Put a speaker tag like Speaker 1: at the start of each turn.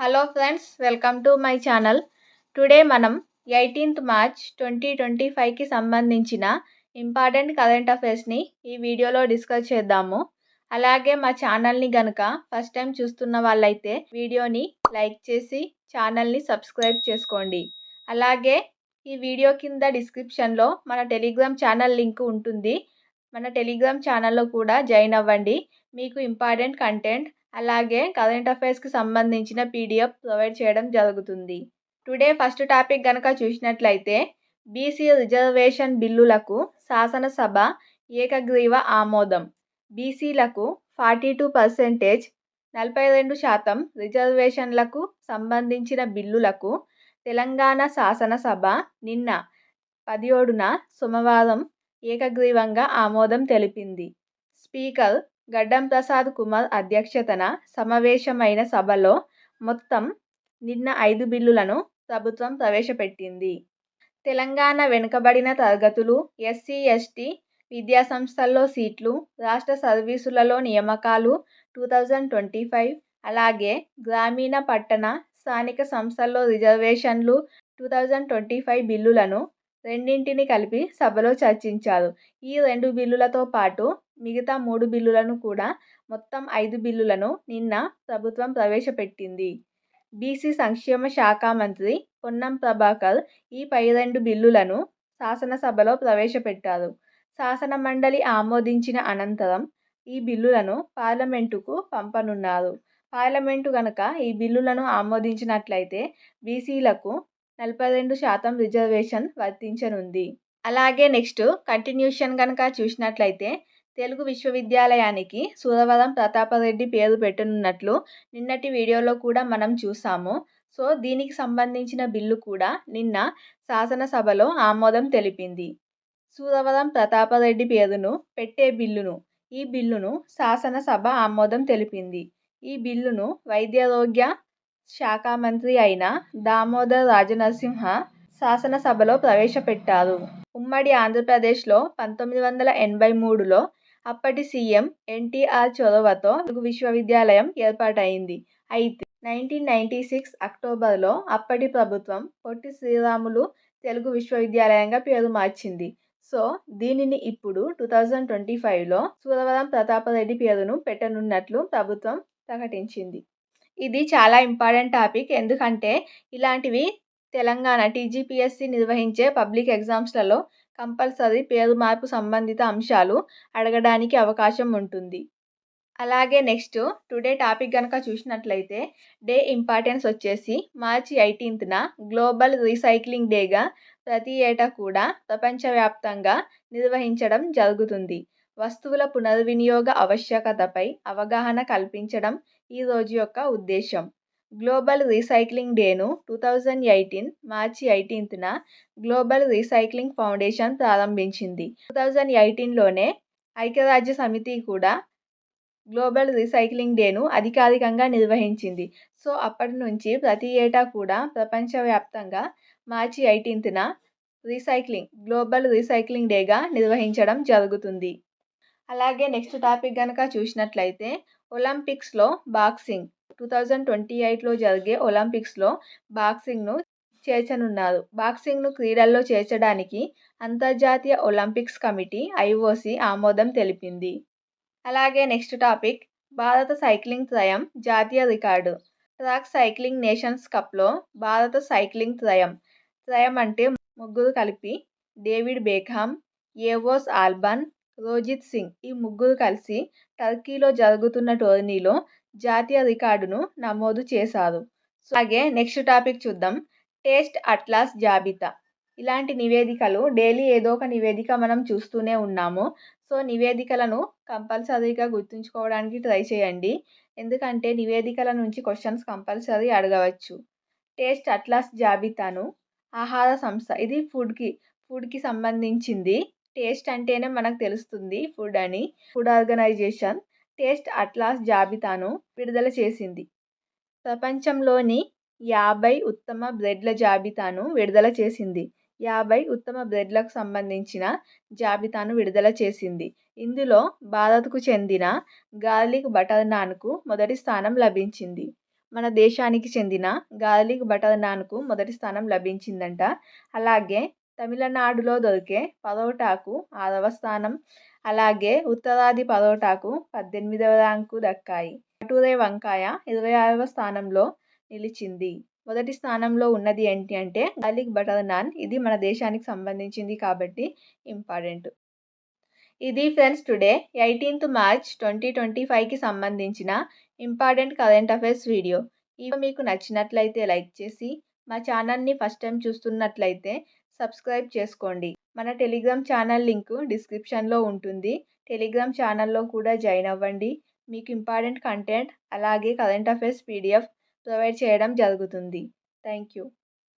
Speaker 1: Hello friends, welcome to my channel. Today మనం 18th March 2025కి సంబంధించిన important current అఫైర్స్ని ఈ వీడియోలో డిస్కస్ చేద్దాము. అలాగే మా ఛానల్ని గనుక ఫస్ట్ టైం చూస్తున్న వాళ్ళైతే వీడియోని లైక్ చేసి ఛానల్ని సబ్స్క్రైబ్ చేసుకోండి. అలాగే ఈ వీడియో కింద డిస్క్రిప్షన్లో మన టెలిగ్రామ్ ఛానల్ లింక్ ఉంటుంది. మన టెలిగ్రామ్ ఛానల్లో కూడా జాయిన్ అవ్వండి. మీకు ఇంపార్టెంట్ కంటెంట్ అలాగే కరెంట్ అఫైర్స్కి సంబంధించిన పీడిఎఫ్ ప్రొవైడ్ చేయడం జరుగుతుంది. టుడే ఫస్ట్ టాపిక్ కనుక చూసినట్లయితే బీసీ రిజర్వేషన్ బిల్లులకు శాసనసభ ఏకగ్రీవ ఆమోదం. బీసీలకు 42%, 42% రిజర్వేషన్లకు సంబంధించిన బిల్లులకు తెలంగాణ శాసనసభ నిన్న 17న సోమవారం ఏకగ్రీవంగా ఆమోదం తెలిపింది. స్పీకర్ గడ్డం ప్రసాద్ కుమార్ అధ్యక్షతన సమావేశమైన సభలో మొత్తం నిన్న 5 బిల్లులను ప్రభుత్వం ప్రవేశపెట్టింది. తెలంగాణ వెనుకబడిన తరగతులు, ఎస్సీ ఎస్టీ విద్యాసంస్థల్లో సీట్లు, రాష్ట్ర సర్వీసులలో నియామకాలు 2025, అలాగే గ్రామీణ పట్టణ స్థానిక సంస్థల్లో రిజర్వేషన్లు 2025 బిల్లులను రెండింటిని కలిపి సభలో చర్చించారు. ఈ 2 బిల్లులతో పాటు మిగతా 3 బిల్లులను కూడా మొత్తం 5 బిల్లులను నిన్న ప్రభుత్వం ప్రవేశపెట్టింది. బీసీ సంక్షేమ శాఖ మంత్రి పొన్నం ప్రభాకర్ ఈ పై 2 బిల్లులను శాసనసభలో ప్రవేశపెట్టారు. శాసనమండలి ఆమోదించిన అనంతరం ఈ బిల్లులను పార్లమెంటుకు పంపనున్నారు. పార్లమెంటు గనక ఈ బిల్లులను ఆమోదించినట్లయితే బీసీలకు 42% రిజర్వేషన్ వర్తించనుంది. అలాగే నెక్స్ట్ కంటిన్యూషన్ కనుక చూసినట్లయితే తెలుగు విశ్వవిద్యాలయానికి సురవరం ప్రతాపరెడ్డి పేరు పెట్టనున్నట్లు నిన్నటి వీడియోలో కూడా మనం చూసాము. సో దీనికి సంబంధించిన బిల్లు కూడా నిన్న శాసనసభలో ఆమోదం తెలిపింది. సురవరం ప్రతాపరెడ్డి పేరును పెట్టే ఈ బిల్లును శాసనసభ ఆమోదం తెలిపింది. ఈ బిల్లును వైద్యారోగ్య శాఖ మంత్రి అయిన దామోదర్ రాజనరసింహ శాసనసభలో ప్రవేశపెట్టారు. ఉమ్మడి ఆంధ్రప్రదేశ్లో 1983లో అప్పటి సీఎం ఎన్టీఆర్ చొరవతో తెలుగు విశ్వవిద్యాలయం ఏర్పాటైంది. అయితే 1996 అక్టోబర్లో అప్పటి ప్రభుత్వం పొట్టి శ్రీరాములు తెలుగు విశ్వవిద్యాలయంగా పేరు మార్చింది. సో దీనిని ఇప్పుడు 2025లో సురవరం ప్రతాపరెడ్డి పేరును పెట్టనున్నట్లు ప్రభుత్వం ప్రకటించింది. ఇది చాలా ఇంపార్టెంట్ టాపిక్. ఎందుకంటే ఇలాంటివి తెలంగాణ టీజీపీఎస్సీ నిర్వహించే పబ్లిక్ ఎగ్జామ్స్లలో కంపల్సరీ పేరు మార్పు సంబంధిత అంశాలు అడగడానికి అవకాశం ఉంటుంది. అలాగే నెక్స్ట్ టుడే టాపిక్ కనుక చూసినట్లయితే డే ఇంపార్టెన్స్ వచ్చేసి మార్చి 18న గ్లోబల్ రీసైక్లింగ్ డేగా ప్రతి ఏటా కూడా ప్రపంచవ్యాప్తంగా నిర్వహించడం జరుగుతుంది. వస్తువుల పునర్వినియోగ ఆవశ్యకతపై అవగాహన కల్పించడం ఈ రోజు యొక్క ఉద్దేశం. గ్లోబల్ రీసైక్లింగ్ డేను 2018 మార్చి 18న గ్లోబల్ రీసైక్లింగ్ ఫౌండేషన్ ప్రారంభించింది. 2018లోనే ఐక్యరాజ్య సమితి కూడా గ్లోబల్ రీసైక్లింగ్ డేను అధికారికంగా నిర్వహించింది. సో అప్పటి నుంచి ప్రతి ఏటా కూడా ప్రపంచవ్యాప్తంగా మార్చి 18న గ్లోబల్ రీసైక్లింగ్ డేగా నిర్వహించడం జరుగుతుంది. అలాగే నెక్స్ట్ టాపిక్ కనుక చూసినట్లయితే ఒలింపిక్స్లో బాక్సింగ్ 2028లో జరిగే ఒలింపిక్స్లో బాక్సింగ్ను చేర్చనున్నారు. బాక్సింగ్ను క్రీడల్లో చేర్చడానికి అంతర్జాతీయ ఒలింపిక్స్ కమిటీ ఐఓసీ ఆమోదం తెలిపింది. అలాగే నెక్స్ట్ టాపిక్ భారత సైక్లింగ్ త్రయం జాతీయ రికార్డు. ట్రాక్ సైక్లింగ్ నేషన్స్ కప్లో భారత సైక్లింగ్ త్రయం అంటే ముగ్గురు కలిపి డేవిడ్ బెక్హామ్, ఎవోస్ ఆల్బన్, రోజిత్ సింగ్ ఈ ముగ్గురు కలిసి టర్కీలో జరుగుతున్న టోర్నీలో జాతీయ రికార్డును నమోదు చేశారు. అలాగే నెక్స్ట్ టాపిక్ చూద్దాం. టేస్ట్ అట్లాస్ జాబితా. ఇలాంటి నివేదికలు డైలీ ఏదో ఒక నివేదిక మనం చూస్తూనే ఉన్నాము. సో నివేదికలను కంపల్సరీగా గుర్తుంచుకోవడానికి ట్రై చేయండి. ఎందుకంటే నివేదికల నుంచి క్వశ్చన్స్ కంపల్సరీ అడగవచ్చు. టేస్ట్ అట్లాస్ జాబితాను ఆహార సంస్థ, ఇది ఫుడ్కి సంబంధించింది. టేస్ట్ అంటేనే మనకు తెలుస్తుంది ఫుడ్ అని. ఫుడ్ ఆర్గనైజేషన్ టేస్ట్ అట్లాస్ జాబితాను విడుదల చేసింది. ప్రపంచంలోని 50 ఉత్తమ బ్రెడ్ల జాబితాను విడుదల చేసింది. 50 ఉత్తమ బ్రెడ్లకు సంబంధించిన జాబితాను విడుదల చేసింది. ఇందులో భారత్కు చెందిన గార్లిక్ బటర్ నాన్కు మొదటి స్థానం లభించింది. మన దేశానికి చెందిన గార్లిక్ బటర్ నాన్కు మొదటి స్థానం లభించిందంట. అలాగే తమిళనాడులో దొరికే పరోటాకు 6వ స్థానం, అలాగే ఉత్తరాది పరోటాకు 18వ ర్యాంకు దక్కాయి. భటూరే వంకాయ 26వ స్థానంలో నిలిచింది. మొదటి స్థానంలో ఉన్నది ఏంటి అంటే గార్లిక్ బటర్ నాన్. ఇది మన దేశానికి సంబంధించింది కాబట్టి ఇంపార్టెంట్. ఇది ఫ్రెండ్స్ టుడే 18th మార్చ్ 2025కి సంబంధించిన ఇంపార్టెంట్ కరెంట్ అఫైర్స్ వీడియో. ఈ వీడియో మీకు నచ్చినట్లయితే లైక్ చేసి మా ఛానల్ని ఫస్ట్ టైం చూస్తున్నట్లయితే సబ్స్క్రైబ్ చేసుకోండి. మన టెలిగ్రామ్ ఛానల్ లింక్ డిస్క్రిప్షన్లో ఉంటుంది. టెలిగ్రామ్ ఛానల్లో కూడా జాయిన్ అవ్వండి. మీకు ఇంపార్టెంట్ కంటెంట్ అలాగే కరెంట్ అఫైర్స్ PDF ప్రొవైడ్ చేయడం జరుగుతుంది. Thank you.